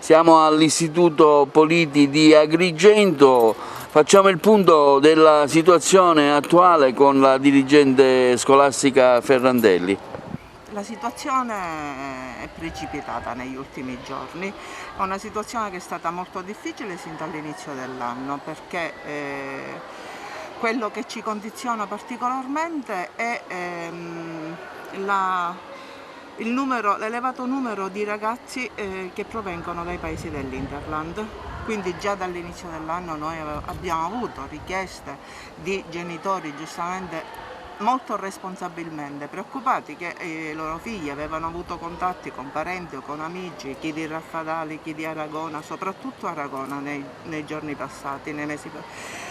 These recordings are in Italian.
Siamo all'Istituto Politi di Agrigento, facciamo il punto della situazione attuale con la dirigente scolastica Ferrandelli. La situazione è precipitata negli ultimi giorni, è una situazione che è stata molto difficile sin dall'inizio dell'anno perché quello che ci condiziona particolarmente è l'elevato numero di ragazzi che provengono dai paesi dell'Interland. Quindi già dall'inizio dell'anno noi abbiamo avuto richieste di genitori giustamente molto responsabilmente preoccupati che i loro figli avevano avuto contatti con parenti o con amici, chi di Raffadali, chi di Aragona, soprattutto Aragona nei giorni passati, nei mesi passati.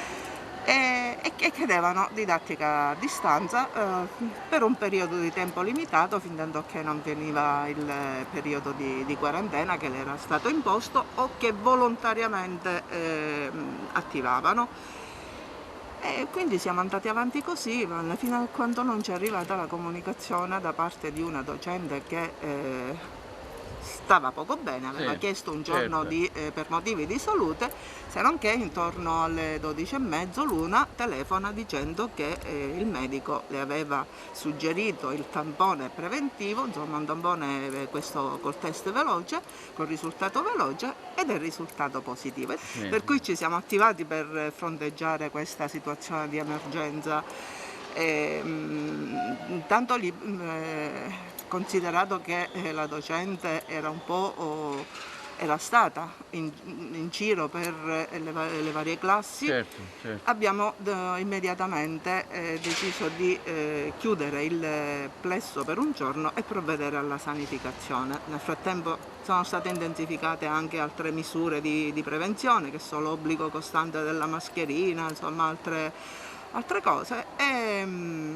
E che chiedevano didattica a distanza per un periodo di tempo limitato fin tanto che non veniva il periodo di quarantena che le era stato imposto o che volontariamente attivavano. E quindi siamo andati avanti così fino a quando non ci è arrivata la comunicazione da parte di una docente che stava poco bene, aveva chiesto un giorno per motivi di salute, se non che intorno alle 12:30 l'una telefona dicendo che il medico le aveva suggerito il tampone preventivo, insomma un tampone questo col test veloce, col risultato veloce, ed è risultato positivo. Per cui ci siamo attivati per fronteggiare questa situazione di emergenza. Intanto lì considerato che la docente era un po' era stata in giro per le varie classi, certo. Abbiamo immediatamente deciso di chiudere il plesso per un giorno e provvedere alla sanificazione. Nel frattempo sono state intensificate anche altre misure di prevenzione, che sono l'obbligo costante della mascherina, insomma altre cose.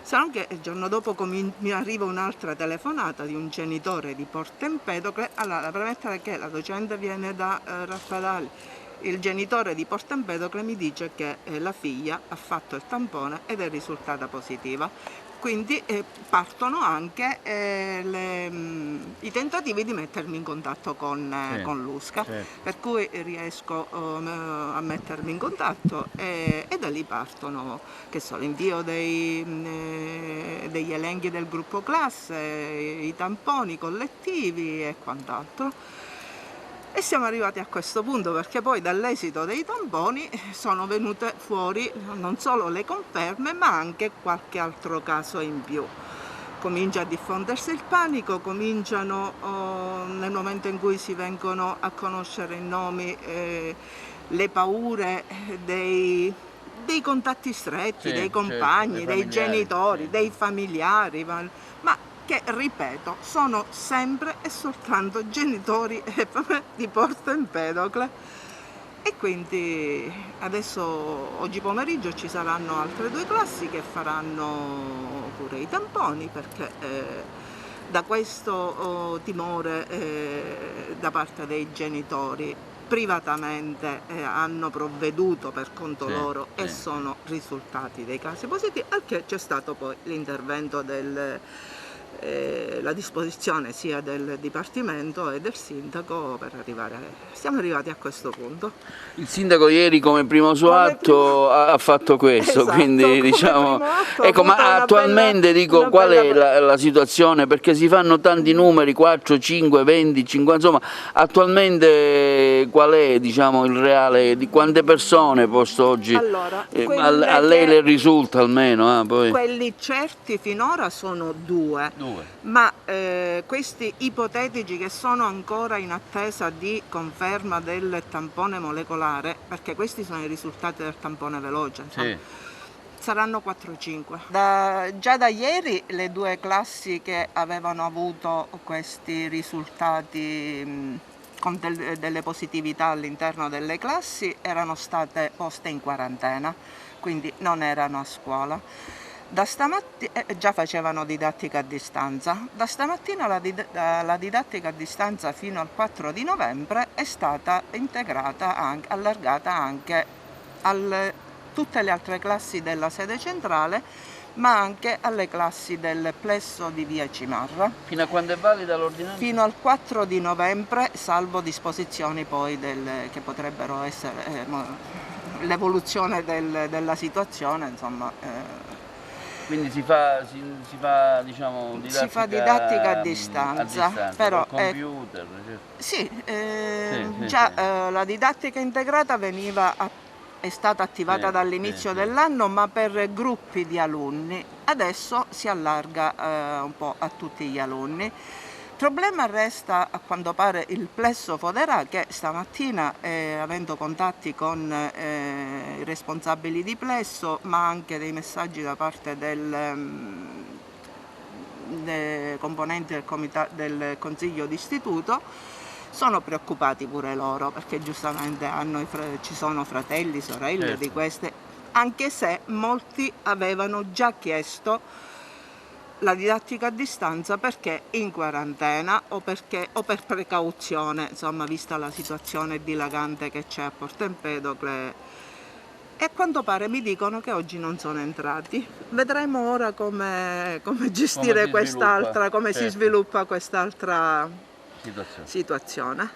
Se non che il giorno dopo mi arriva un'altra telefonata di un genitore di Porto Empedocle. Allora, da premettere che la docente viene da Raffadali, il genitore di Porto Empedocle mi dice che la figlia ha fatto il tampone ed è risultata positiva. Quindi partono anche i tentativi di mettermi in contatto con l'USCA, per cui riesco a mettermi in contatto e da lì partono, che so, l'invio degli elenchi del gruppo classe, i tamponi collettivi e quant'altro. E siamo arrivati a questo punto perché poi dall'esito dei tamponi sono venute fuori non solo le conferme ma anche qualche altro caso in più. Comincia a diffondersi il panico, cominciano nel momento in cui si vengono a conoscere i nomi le paure dei contatti stretti, dei compagni, dei genitori, dei familiari, ma che, ripeto, sono sempre e soltanto genitori di Porto Empedocle. E quindi adesso, oggi pomeriggio, ci saranno altre 2 classi che faranno pure i tamponi, perché da questo timore da parte dei genitori privatamente hanno provveduto per conto loro e sono risultati dei casi positivi, al che c'è stato poi l'intervento la disposizione sia del Dipartimento e del Sindaco per siamo arrivati a questo punto. Il Sindaco ieri come primo suo atto ha fatto questo, esatto, quindi diciamo, ecco, ma attualmente dico qual è la situazione, perché si fanno tanti numeri, 4, 5, 20, 50, insomma, attualmente qual è, diciamo, il reale, di quante persone posto oggi, allora, a lei le risulta almeno? Poi. Quelli certi finora sono 2. Ma questi ipotetici che sono ancora in attesa di conferma del tampone molecolare, perché questi sono i risultati del tampone veloce, insomma, saranno 4-5. Già da ieri le 2 classi che avevano avuto questi risultati con delle positività all'interno delle classi erano state poste in quarantena, quindi non erano a scuola. Da stamattina già facevano didattica a distanza. Da stamattina la didattica a distanza fino al 4 di novembre è stata integrata, allargata anche a tutte le altre classi della sede centrale, ma anche alle classi del plesso di via Cimarra. Fino a quando è valida l'ordinanza? Fino al 4 di novembre, salvo disposizioni poi che potrebbero essere l'evoluzione della situazione, insomma. Quindi si fa diciamo, didattica a distanza, però col computer, sì, sì, già la didattica integrata è stata attivata dall'inizio dell'anno, ma per gruppi di alunni. Adesso si allarga un po' a tutti gli alunni. Il problema resta, a quanto pare, il plesso Foderà, che stamattina, avendo contatti con i responsabili di plesso, ma anche dei messaggi da parte dei componenti del consiglio d'istituto, sono preoccupati pure loro, perché giustamente ci sono fratelli, sorelle di queste, anche se molti avevano già chiesto la didattica a distanza perché in quarantena o per precauzione, insomma, vista la situazione dilagante che c'è a Porto Empedocle. E a quanto pare mi dicono che oggi non sono entrati. Vedremo ora come gestire quest'altra, come si sviluppa quest'altra situazione.